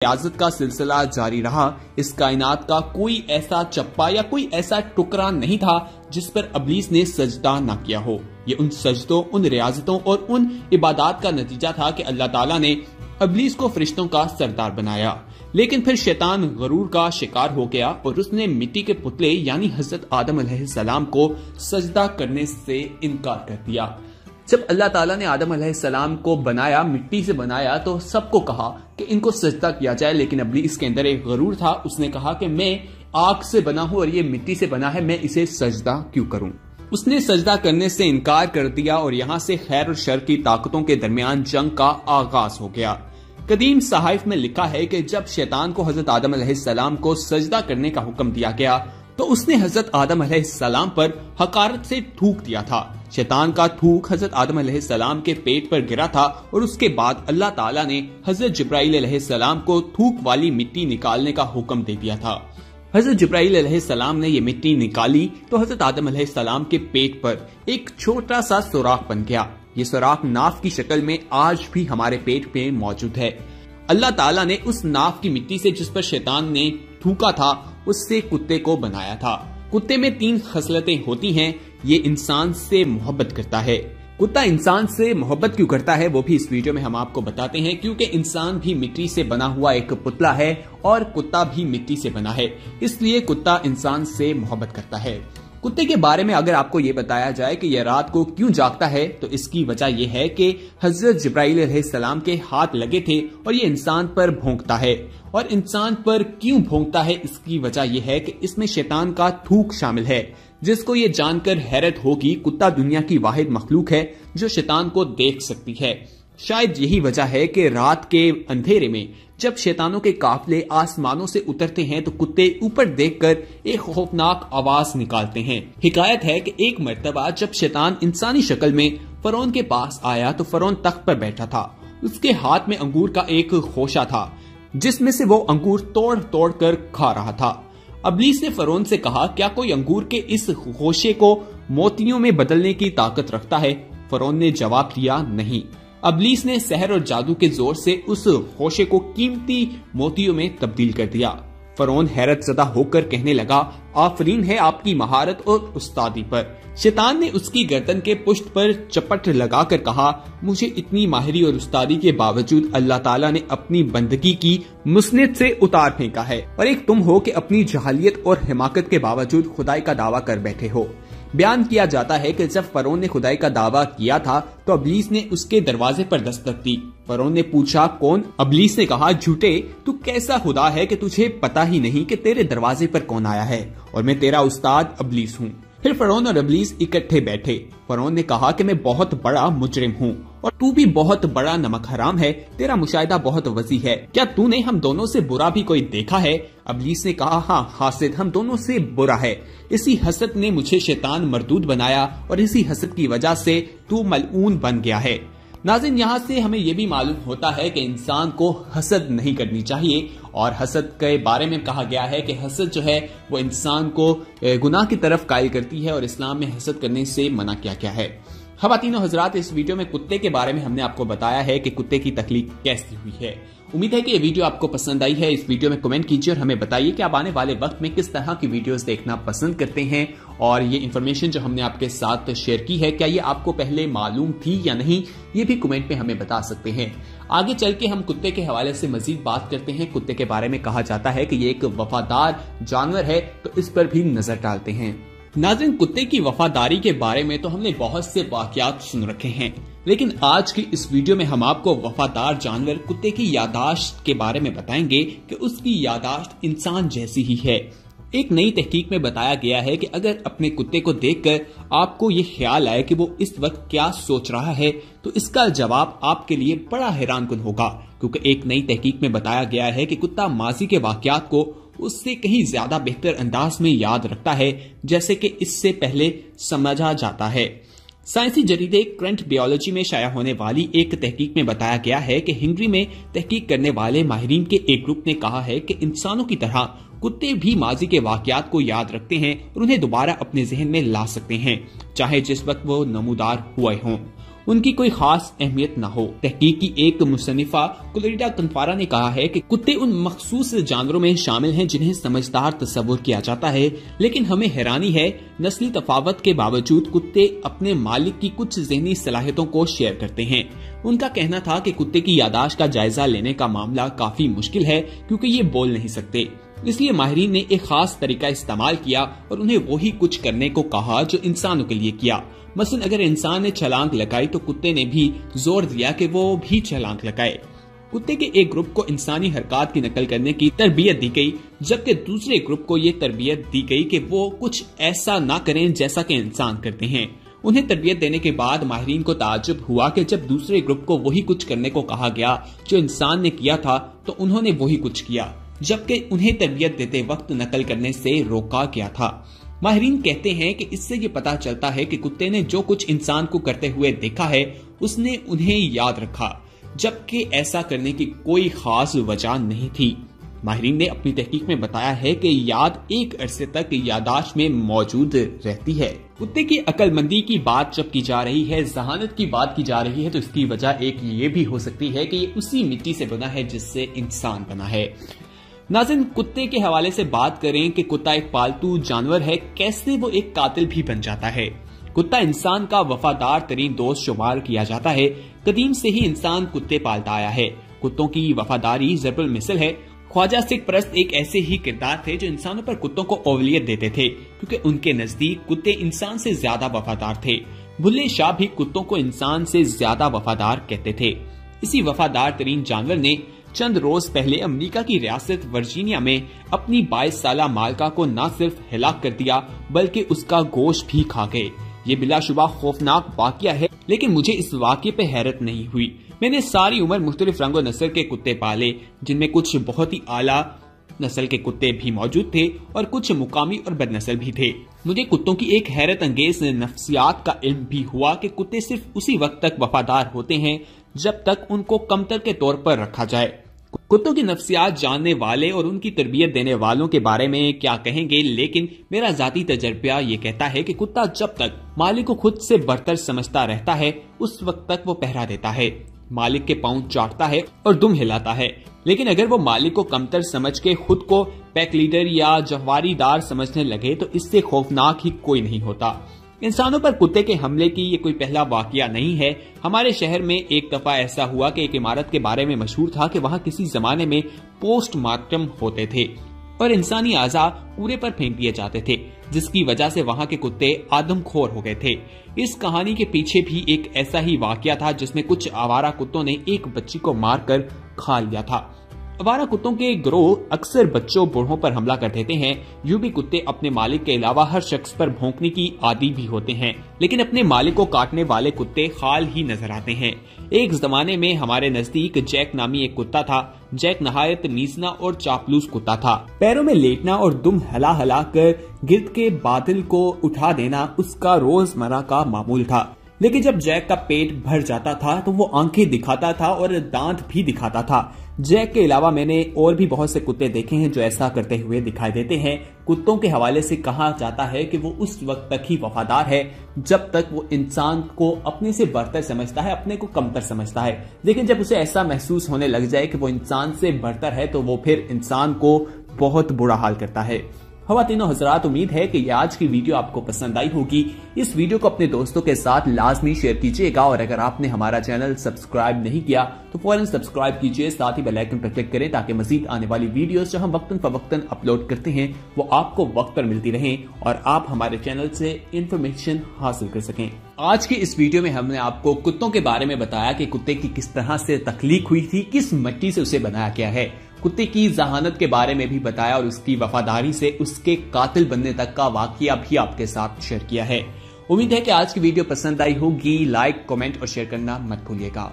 ریاضت کا سلسلہ جاری رہا۔ اس کائنات کا کوئی ایسا چپا یا کوئی ایسا ٹکڑا نہیں تھا جس پر ابلیس نے سجدہ نہ کیا ہو۔ یہ ان سجدوں، ان ریاضتوں اور ان عبادات کا نتیجہ تھا کہ اللہ تعالیٰ نے ابلیس کو فرشتوں کا سردار بنایا، لیکن پھر شیطان غرور کا شکار ہو گیا اور اس نے مٹی کے پتلے یعنی حضرت آدم علیہ السلام کو سجدہ کرنے سے انکار کر دیا۔ جب اللہ تعالیٰ نے آدم علیہ السلام کو بنایا، مٹی سے بنایا، تو سب کو کہا کہ ان کو سجدہ کیا جائے، لیکن ابلیس کے اندر ایک غرور تھا۔ اس نے کہا کہ میں آگ سے بنا ہوں اور یہ مٹی سے بنا ہے، میں اسے سجدہ کیوں کروں؟ اس نے سجدہ کرنے سے انکار کر دیا اور یہاں سے خیر اور شر کی طاقتوں کے درمیان جنگ کا آغاز ہو گیا۔ قدیم صحائف میں لکھا ہے کہ جب شیطان کو حضرت آدم علیہ السلام کو سجدہ کرنے کا حکم دیا گیا تو اس نے حضرت آدم علیہ السلام پر حقارت سے تھوک دیا تھا۔ شیطان کا تھوک حضرت آدم علیہ السلام کے پیٹ پر گرا تھا اور اس کے بعد اللہ تعالیٰ نے حضرت جبرائیل علیہ السلام کو تھوک والی مٹی نکالنے کا حکم دے دیا تھا۔ حضرت جبرائیل علیہ السلام نے یہ مٹی نکالی تو حضرت آدم علیہ السلام کے پیٹ پر ایک چھوٹا سا سوراخ بن گیا۔ یہ سوراخ ناف کی شکل میں آج بھی ہمارے پیٹ پہ موجود ہے۔ اللہ تعالیٰ نے اس ناف کی مٹی سے جس پر شیطان نے تھوکا تھا اس سے کتے کو بنایا تھا۔ کتے میں 3 خصلتیں ہوتی ہیں۔ یہ انسان سے محبت کرتا ہے۔ کتا انسان سے محبت کیوں کرتا ہے وہ بھی اس ویڈیو میں ہم آپ کو بتاتے ہیں، کیونکہ انسان بھی مٹی سے بنا ہوا ایک پتلا ہے اور کتا بھی مٹی سے بنا ہے، اس لیے کتا انسان سے محبت کرتا ہے۔ کتے کے بارے میں اگر آپ کو یہ بتایا جائے کہ یہ رات کو کیوں جاگتا ہے تو اس کی وجہ یہ ہے کہ حضرت جبرائیل علیہ السلام کے ہاتھ لگے تھے اور یہ انسان پر بھونکتا ہے۔ اور انسان پر کیوں بھونکتا ہے اس کی وجہ یہ ہے کہ اس میں شیطان کا تھوک شامل ہے، جس کو یہ جان کر حیرت ہوگی کتا دنیا کی واحد مخلوق ہے جو شیطان کو دیکھ سکتی ہے۔ شاید یہی وجہ ہے کہ رات کے اندھیرے میں جب شیطانوں کے قافلے آسمانوں سے اترتے ہیں تو کتے اوپر دیکھ کر ایک خوفناک آواز نکالتے ہیں۔ حکایت ہے کہ ایک مرتبہ جب شیطان انسانی شکل میں فرعون کے پاس آیا تو فرعون تخت پر بیٹھا تھا۔ اس کے ہاتھ میں انگور کا ایک خوشہ تھا جس میں سے وہ انگور توڑ توڑ کر کھا رہا تھا۔ ابلیس نے فرعون سے کہا، کیا کوئی انگور کے اس خوشے کو موتیوں میں بدلنے کی طاقت رکھتا ہے؟ فرعون نے جواب دیا، نہیں۔ ابلیس نے سحر اور جادو کے زور سے اس خوشے کو قیمتی موتیوں میں تبدیل کر دیا۔ فرعون حیرت زدہ ہو کر کہنے لگا، آفرین ہے آپ کی مہارت اور استادی پر۔ شیطان نے اس کی گردن کے پشت پر چپٹ لگا کر کہا، مجھے اتنی ماہری اور استادی کے باوجود اللہ تعالیٰ نے اپنی بندگی کی مسند سے اتار پھینکا ہے، اور ایک تم ہو کہ اپنی جہالیت اور حماقت کے باوجود خدائی کا دعویٰ کر بیٹھے ہو۔ بیان کیا جاتا ہے کہ جب فرعون نے خدائی کا دعویٰ کیا تھا تو ابلیس نے اس کے دروازے پر دستک دی۔ فرعون نے پوچھا، کون؟ ابلیس نے کہا، جھوٹے، تو کیسا خدا ہے کہ تجھے پتا ہی نہیں کہ تیرے دروازے پر کون آیا ہے، اور میں تیرا استاد ابلیس ہوں۔ پھر فرعون اور ابلیس اکٹھے بیٹھے۔ فرعون نے کہا کہ میں بہت بڑا مجرم ہوں اور تو بھی بہت بڑا نمک حرام ہے، تیرا مشاہدہ بہت وسیع ہے، کیا تو نے ہم دونوں سے برا بھی کوئی دیکھا ہے؟ ابلیس نے کہا، ہاں حاسد، ہم دونوں سے برا ہے، اسی حسد نے مجھے شیطان مردود بنایا اور اسی حسد کی وجہ سے تو ملعون بن گیا ہے۔ ناظرین، یہاں سے ہمیں یہ بھی معلوم ہوتا ہے کہ انسان کو حسد نہیں کرنی چاہیے، اور حسد کے بارے میں کہا گیا ہے کہ حسد جو ہے وہ انسان کو گناہ کی طرف قائل کرتی ہے، اور اسلام میں حسد کرنے سے منع کیا گیا ہے۔ خواتین و حضرات، اس ویڈیو میں کتے کے بارے میں ہم نے آپ کو بتایا ہے کہ کتے کی تخلیق کیسی ہوئی ہے۔ امید ہے کہ یہ ویڈیو آپ کو پسند آئی ہے۔ اس ویڈیو میں کمنٹ کیجیے اور ہمیں بتائیے کہ آپ آنے والے وقت میں کس طرح کی ویڈیوز دیکھنا پسند کرتے ہیں، اور یہ انفارمیشن جو ہم نے آپ کے ساتھ شیئر کی ہے کیا یہ آپ کو پہلے معلوم تھی یا نہیں، یہ بھی کمنٹ میں ہمیں بتا سکتے ہیں۔ آگے چل کے ہم کتے کے حوالے سے مزید بات کرتے ہیں۔ کتے کے بارے میں کہا جاتا ہے کہ یہ ایک وفادار جانور ہے، تو اس پر بھی نظر ڈالتے ہیں۔ ناظرین، کتے کی وفاداری کے بارے میں تو ہم نے بہت سے واقعات سن رکھے ہیں، لیکن آج کی اس ویڈیو میں ہم آپ کو وفادار جانور کتے کی یادداشت کے بارے میں بتائیں گے کہ اس کی یادداشت انسان جیسی ہی ہے۔ ایک نئی تحقیق میں بتایا گیا ہے کہ اگر اپنے کتے کو دیکھ کر آپ کو یہ خیال آئے کہ وہ اس وقت کیا سوچ رہا ہے تو اس کا جواب آپ کے لیے بڑا حیران کن ہوگا، کیونکہ ایک نئی تحقیق میں بتایا گیا ہے کہ کتا ماضی کے واقعات کو اس سے کہیں زیادہ بہتر انداز میں یاد رکھتا ہے جیسے کہ اس سے پہلے سمجھا جاتا ہے۔ سائنسی جریدے کرنٹ بیولوجی میں شائع ہونے والی ایک تحقیق میں بتایا گیا ہے کہ ہنگری میں تحقیق کرنے والے ماہرین کے ایک گروپ نے کہا ہے کہ انسانوں کی طرح کتے بھی ماضی کے واقعات کو یاد رکھتے ہیں اور انہیں دوبارہ اپنے ذہن میں لا سکتے ہیں، چاہے جس وقت وہ نمودار ہوئے ہوں۔ ان کی کوئی خاص اہمیت نہ ہو۔ تحقیق کی ایک مصنفہ کلوریڈا کنفارا نے کہا ہے کہ کتے ان مخصوص جانوروں میں شامل ہیں جنہیں سمجھدار تصور کیا جاتا ہے، لیکن ہمیں حیرانی ہے نسلی تفاوت کے باوجود کتے اپنے مالک کی کچھ ذہنی صلاحیتوں کو شیئر کرتے ہیں۔ ان کا کہنا تھا کہ کتے کی یادداشت کا جائزہ لینے کا معاملہ کافی مشکل ہے کیونکہ یہ بول نہیں سکتے، اس لیے ماہرین نے ایک خاص طریقہ استعمال کیا اور انہیں وہی کچھ کرنے کو کہا جو انسانوں کے لیے کیا۔ مثلا اگر انسان نے چھلانگ لگائی تو کتے نے بھی زور دیا کہ وہ بھی چھلانگ لگائے۔ کتے کے ایک گروپ کو انسانی حرکات کی نقل کرنے کی تربیت دی گئی، جبکہ دوسرے گروپ کو یہ تربیت دی گئی کہ وہ کچھ ایسا نہ کریں جیسا کہ انسان کرتے ہیں۔ انہیں تربیت دینے کے بعد ماہرین کو تعجب ہوا کہ جب دوسرے گروپ کو وہی کچھ کرنے کو کہا گیا جو انسان نے کیا تھا تو انہوں نے وہی کچھ کیا، جبکہ انہیں تربیت دیتے وقت نقل کرنے سے روکا گیا تھا۔ ماہرین کہتے ہیں کہ اس سے یہ پتا چلتا ہے کہ کتے نے جو کچھ انسان کو کرتے ہوئے دیکھا ہے اس نے انہیں یاد رکھا، جبکہ ایسا کرنے کی کوئی خاص وجہ نہیں تھی۔ ماہرین نے اپنی تحقیق میں بتایا ہے کہ یاد ایک عرصے تک یادداشت میں موجود رہتی ہے۔ کتے کی عقل مندی کی بات جب کی جا رہی ہے، ذہانت کی بات کی جا رہی ہے، تو اس کی وجہ ایک یہ بھی ہو سکتی ہے کہ یہ اسی مٹی سے بنا ہے جس سے انسان بنا ہے۔ ناظرین، کتے کے حوالے سے بات کریں کہ کتا ایک پالتو جانور ہے، کیسے وہ ایک قاتل بھی بن جاتا ہے۔ کتا انسان کا وفادار ترین دوست شمار کیا جاتا ہے۔ قدیم سے ہی انسان کتے پالتا آیا ہے۔ کتوں کی وفاداری ضرب المثل ہے۔ خواجہ سکھ پرست ایک ایسے ہی کردار تھے جو انسانوں پر کتوں کو اولویت دیتے تھے کیونکہ ان کے نزدیک کتے انسان سے زیادہ وفادار تھے۔ بھلے شاہ بھی کتوں کو انسان سے زیادہ وفادار کہتے تھے۔ اسی وفادار ترین جانور نے چند روز پہلے امریکہ کی ریاست ورجینیا میں اپنی 22 سالہ مالکہ کو نہ صرف ہلاک کر دیا بلکہ اس کا گوشت بھی کھا گئے۔ یہ بلا شبہ خوفناک واقعہ ہے، لیکن مجھے اس واقعے پہ حیرت نہیں ہوئی۔ میں نے ساری عمر مختلف رنگ و نسل کے کتے پالے، جن میں کچھ بہت ہی اعلیٰ نسل کے کتے بھی موجود تھے اور کچھ مقامی اور بد نسل بھی تھے۔ مجھے کتوں کی ایک حیرت انگیز نفسیات کا علم بھی ہوا کہ کتے صرف اسی وقت تک وفادار ہوتے ہیں جب تک ان کو کمتر کے طور پر رکھا جائے۔ کتوں کی نفسیات جاننے والے اور ان کی تربیت دینے والوں کے بارے میں کیا کہیں گے، لیکن میرا ذاتی تجربہ یہ کہتا ہے کہ کتا جب تک مالک کو خود سے برتر سمجھتا رہتا ہے اس وقت تک وہ پہرا دیتا ہے، مالک کے پاؤں چاٹتا ہے اور دم ہلاتا ہے، لیکن اگر وہ مالک کو کمتر سمجھ کے خود کو پیک لیڈر یا جواری دار سمجھنے لگے تو اس سے خوفناک ہی کوئی نہیں ہوتا۔ انسانوں پر کتے کے حملے کی یہ کوئی پہلا واقعہ نہیں ہے۔ ہمارے شہر میں ایک دفعہ ایسا ہوا کہ ایک عمارت کے بارے میں مشہور تھا کہ وہاں کسی زمانے میں پوسٹ مارٹم ہوتے تھے اور انسانی اعضاء پورے پر پھینک دیے جاتے تھے، جس کی وجہ سے وہاں کے کتے آدم خور ہو گئے تھے۔ اس کہانی کے پیچھے بھی ایک ایسا ہی واقعہ تھا جس میں کچھ آوارہ کتوں نے ایک بچی کو مار کر کھا لیا تھا۔ آوارہ کتوں کے گروہ اکثر بچوں بوڑھوں پر حملہ کر دیتے ہیں۔ یوں بھی کتے اپنے مالک کے علاوہ ہر شخص پر بھونکنے کی عادی بھی ہوتے ہیں، لیکن اپنے مالک کو کاٹنے والے کتے خال ہی نظر آتے ہیں۔ ایک زمانے میں ہمارے نزدیک جیک نامی ایک کتا تھا۔ جیک نہایت نیزنا اور چاپلوس کتا تھا۔ پیروں میں لیٹنا اور دم ہلا ہلا کر گرد کے بادل کو اٹھا دینا اس کا روزمرہ کا معمول تھا، لیکن جب جیک کا پیٹ بھر جاتا تھا تو وہ آنکھیں دکھاتا تھا اور دانت بھی دکھاتا تھا۔ جیک کے علاوہ میں نے اور بھی بہت سے کتے دیکھے ہیں جو ایسا کرتے ہوئے دکھائی دیتے ہیں۔ کتوں کے حوالے سے کہا جاتا ہے کہ وہ اس وقت تک ہی وفادار ہے جب تک وہ انسان کو اپنے سے برتر سمجھتا ہے، اپنے کو کمتر سمجھتا ہے، لیکن جب اسے ایسا محسوس ہونے لگ جائے کہ وہ انسان سے برتر ہے تو وہ پھر انسان کو بہت برا حال کرتا ہے۔ خواتین و حضرات، امید ہے کہ یہ آج کی ویڈیو آپ کو پسند آئی ہوگی۔ اس ویڈیو کو اپنے دوستوں کے ساتھ لازمی شیئر کیجیے گا، اور اگر آپ نے ہمارا چینل سبسکرائب نہیں کیا تو فوراً سبسکرائب کیجیے، ساتھ ہی بیل آئکن پر کلک کریں تاکہ مزید آنے والی ویڈیوز جو ہم وقتاً فوقتاً اپلوڈ کرتے ہیں وہ آپ کو وقت پر ملتی رہیں اور آپ ہمارے چینل سے انفارمیشن حاصل کر سکیں۔ آج کی اس ویڈیو میں ہم نے آپ کو کتوں کے بارے میں بتایا کہ کتے کی کس طرح سے تخلیق ہوئی تھی، کس مٹی سے اسے بنایا گیا ہے۔ کتے کی ذہانت کے بارے میں بھی بتایا اور اس کی وفاداری سے اس کے قاتل بننے تک کا واقعہ بھی آپ کے ساتھ شیئر کیا ہے۔ امید ہے کہ آج کی ویڈیو پسند آئی ہوگی۔ لائک، کمنٹ اور شیئر کرنا مت بھولیے گا۔